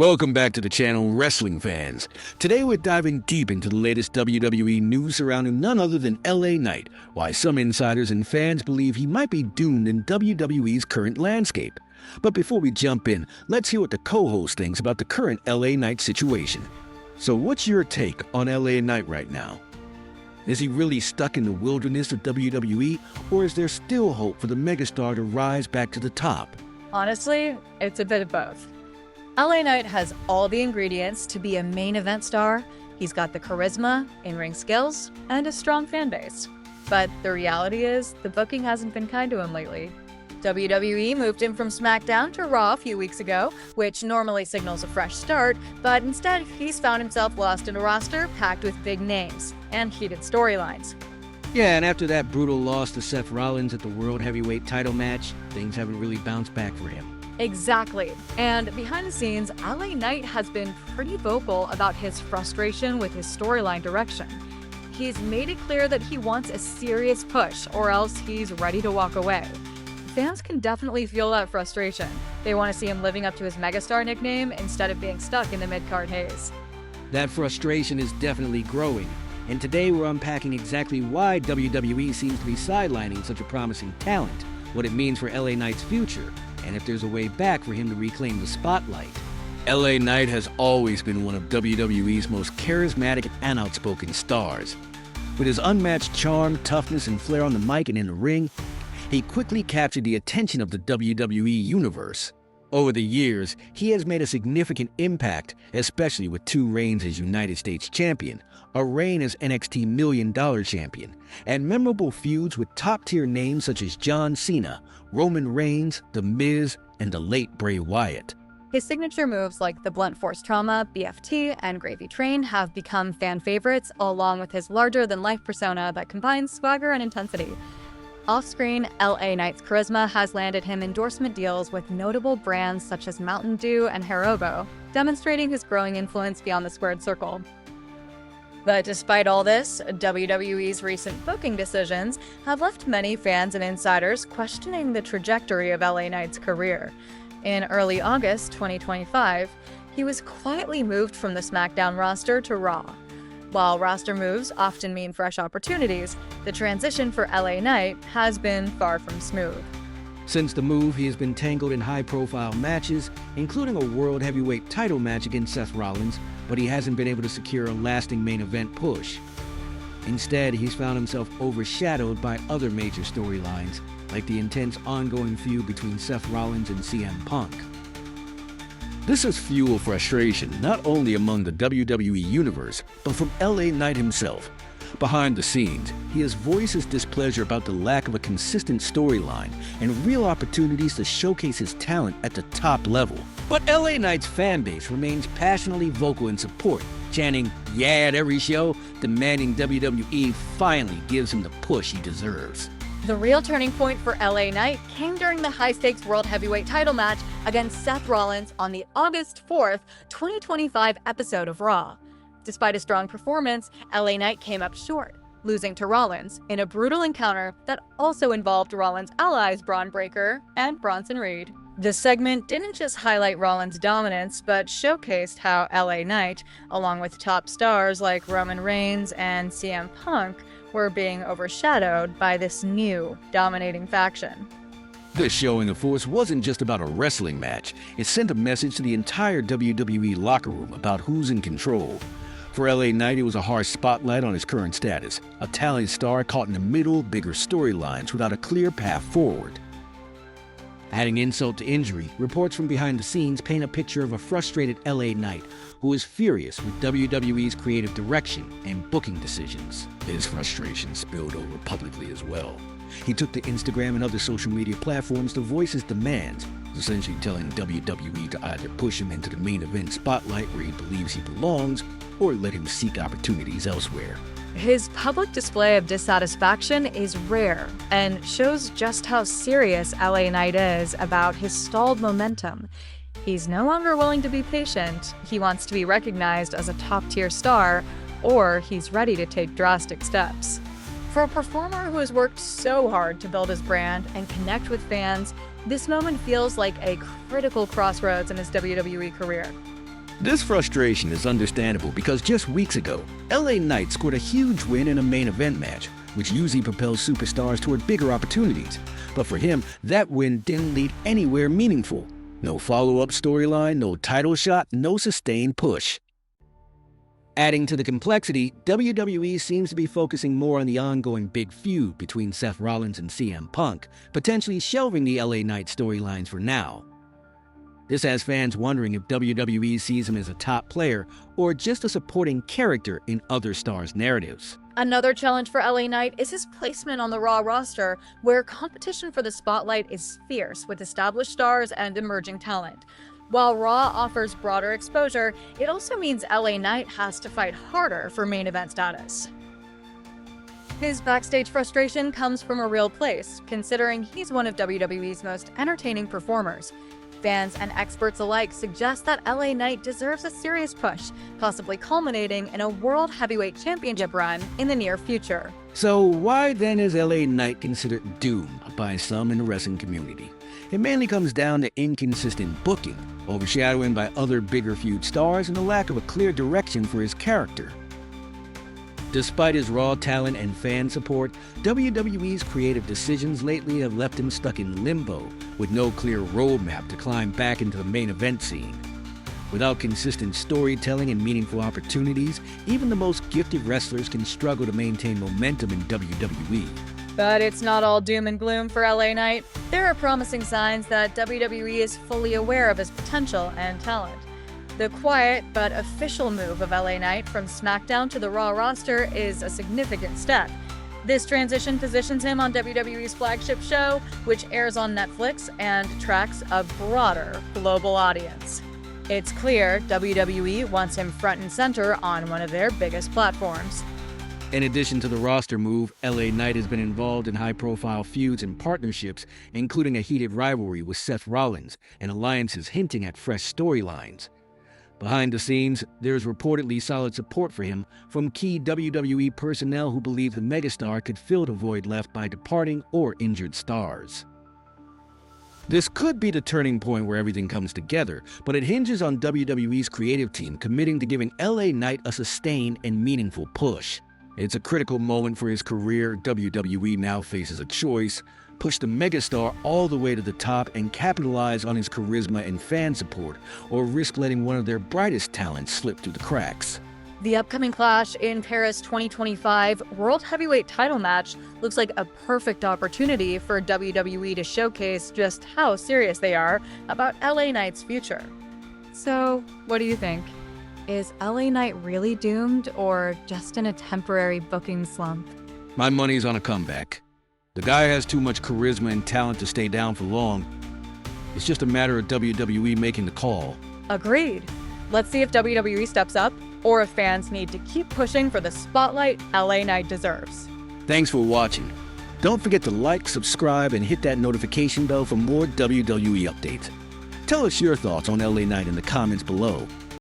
Welcome back to the channel, wrestling fans. Today we're diving deep into the latest WWE news surrounding none other than LA Knight, why some insiders and fans believe he might be doomed in WWE's current landscape. But before we jump in, let's hear what the co-host thinks about the current LA Knight situation. So what's your take on LA Knight right now? Is he really stuck in the wilderness of WWE, or is there still hope for the Megastar to rise back to the top? Honestly, it's a bit of both. LA Knight has all the ingredients to be a main event star. He's got the charisma, in-ring skills, and a strong fan base. But the reality is, the booking hasn't been kind to him lately. WWE moved him from SmackDown to Raw a few weeks ago, which normally signals a fresh start, but instead he's found himself lost in a roster packed with big names and heated storylines. Yeah, and after that brutal loss to Seth Rollins at the World Heavyweight title match, things haven't really bounced back for him. Exactly. And behind the scenes, LA Knight has been pretty vocal about his frustration with his storyline direction. He's made it clear that he wants a serious push, or else he's ready to walk away. Fans can definitely feel that frustration. They want to see him living up to his Megastar nickname instead of being stuck in the mid-card haze. That frustration is definitely growing, and today we're unpacking exactly why WWE seems to be sidelining such a promising talent, what it means for LA Knight's future, and if there's a way back for him to reclaim the spotlight. LA Knight has always been one of WWE's most charismatic and outspoken stars. With his unmatched charm, toughness, and flair on the mic and in the ring, he quickly captured the attention of the WWE universe. Over the years, he has made a significant impact, especially with 2 reigns as United States Champion, a reign as NXT $1 Million Champion, and memorable feuds with top-tier names such as John Cena, Roman Reigns, The Miz, and the late Bray Wyatt. His signature moves like the Blunt Force Trauma, BFT, and Gravy Train have become fan favorites, along with his larger-than-life persona that combines swagger and intensity. Off-screen, LA Knight's charisma has landed him endorsement deals with notable brands such as Mountain Dew and Haribo, demonstrating his growing influence beyond the squared circle. But despite all this, WWE's recent booking decisions have left many fans and insiders questioning the trajectory of LA Knight's career. In early August 2025, he was quietly moved from the SmackDown roster to Raw. While roster moves often mean fresh opportunities, the transition for LA Knight has been far from smooth. Since the move, he has been tangled in high-profile matches, including a World Heavyweight title match against Seth Rollins, but he hasn't been able to secure a lasting main event push. Instead, he's found himself overshadowed by other major storylines, like the intense ongoing feud between Seth Rollins and CM Punk. This has fueled frustration not only among the WWE Universe, but from LA Knight himself. Behind the scenes, he has voiced his displeasure about the lack of a consistent storyline and real opportunities to showcase his talent at the top level. But LA Knight's fan base remains passionately vocal in support, chanting "yeah" at every show, demanding WWE finally gives him the push he deserves. The real turning point for LA Knight came during the high-stakes World Heavyweight title match against Seth Rollins on the August 4th, 2025 episode of Raw. Despite a strong performance, LA Knight came up short, losing to Rollins in a brutal encounter that also involved Rollins' allies Bron Breakker and Bronson Reed. This segment didn't just highlight Rollins' dominance, but showcased how LA Knight, along with top stars like Roman Reigns and CM Punk, were being overshadowed by this new, dominating faction. This showing of force wasn't just about a wrestling match. It sent a message to the entire WWE locker room about who's in control. For LA Knight, it was a harsh spotlight on his current status, a talented star caught in the middle, bigger storylines without a clear path forward. Adding insult to injury, reports from behind the scenes paint a picture of a frustrated LA Knight who is furious with WWE's creative direction and booking decisions. His frustration spilled over publicly as well. He took to Instagram and other social media platforms to voice his demands, essentially telling WWE to either push him into the main event spotlight where he believes he belongs, or let him seek opportunities elsewhere. His public display of dissatisfaction is rare and shows just how serious LA Knight is about his stalled momentum. He's no longer willing to be patient. He wants to be recognized as a top-tier star, or he's ready to take drastic steps. For a performer who has worked so hard to build his brand and connect with fans, this moment feels like a critical crossroads in his WWE career. This frustration is understandable because just weeks ago, LA Knight scored a huge win in a main event match, which usually propels superstars toward bigger opportunities. But for him, that win didn't lead anywhere meaningful. No follow-up storyline, no title shot, no sustained push. Adding to the complexity, WWE seems to be focusing more on the ongoing big feud between Seth Rollins and CM Punk, potentially shelving the LA Knight storylines for now. This has fans wondering if WWE sees him as a top player or just a supporting character in other stars' narratives. Another challenge for LA Knight is his placement on the Raw roster, where competition for the spotlight is fierce with established stars and emerging talent. While Raw offers broader exposure, it also means LA Knight has to fight harder for main event status. His backstage frustration comes from a real place, considering he's one of WWE's most entertaining performers. Fans and experts alike suggest that LA Knight deserves a serious push, possibly culminating in a World Heavyweight Championship run in the near future. So why then is LA Knight considered doomed by some in the wrestling community? It mainly comes down to inconsistent booking, overshadowing by other bigger feud stars, and the lack of a clear direction for his character. Despite his raw talent and fan support, WWE's creative decisions lately have left him stuck in limbo, with no clear roadmap to climb back into the main event scene. Without consistent storytelling and meaningful opportunities, even the most gifted wrestlers can struggle to maintain momentum in WWE. But it's not all doom and gloom for LA Knight. There are promising signs that WWE is fully aware of his potential and talent. The quiet but official move of LA Knight from SmackDown to the Raw roster is a significant step. This transition positions him on WWE's flagship show, which airs on Netflix and attracts a broader global audience. It's clear WWE wants him front and center on one of their biggest platforms. In addition to the roster move, LA Knight has been involved in high-profile feuds and partnerships, including a heated rivalry with Seth Rollins and alliances hinting at fresh storylines. Behind the scenes, there's reportedly solid support for him from key WWE personnel who believe the Megastar could fill the void left by departing or injured stars. This could be the turning point where everything comes together, but it hinges on WWE's creative team committing to giving LA Knight a sustained and meaningful push. It's a critical moment for his career. WWE now faces a choice: push the Megastar all the way to the top and capitalize on his charisma and fan support, or risk letting one of their brightest talents slip through the cracks. The upcoming Clash in Paris 2025 World Heavyweight title match looks like a perfect opportunity for WWE to showcase just how serious they are about LA Knight's future. So, what do you think? Is LA Knight really doomed, or just in a temporary booking slump? My money's on a comeback. The guy has too much charisma and talent to stay down for long. It's just a matter of WWE making the call. Agreed. Let's see if WWE steps up, or if fans need to keep pushing for the spotlight LA Knight deserves. Thanks for watching. Don't forget to like, subscribe, and hit that notification bell for more WWE updates. Tell us your thoughts on LA Knight in the comments below.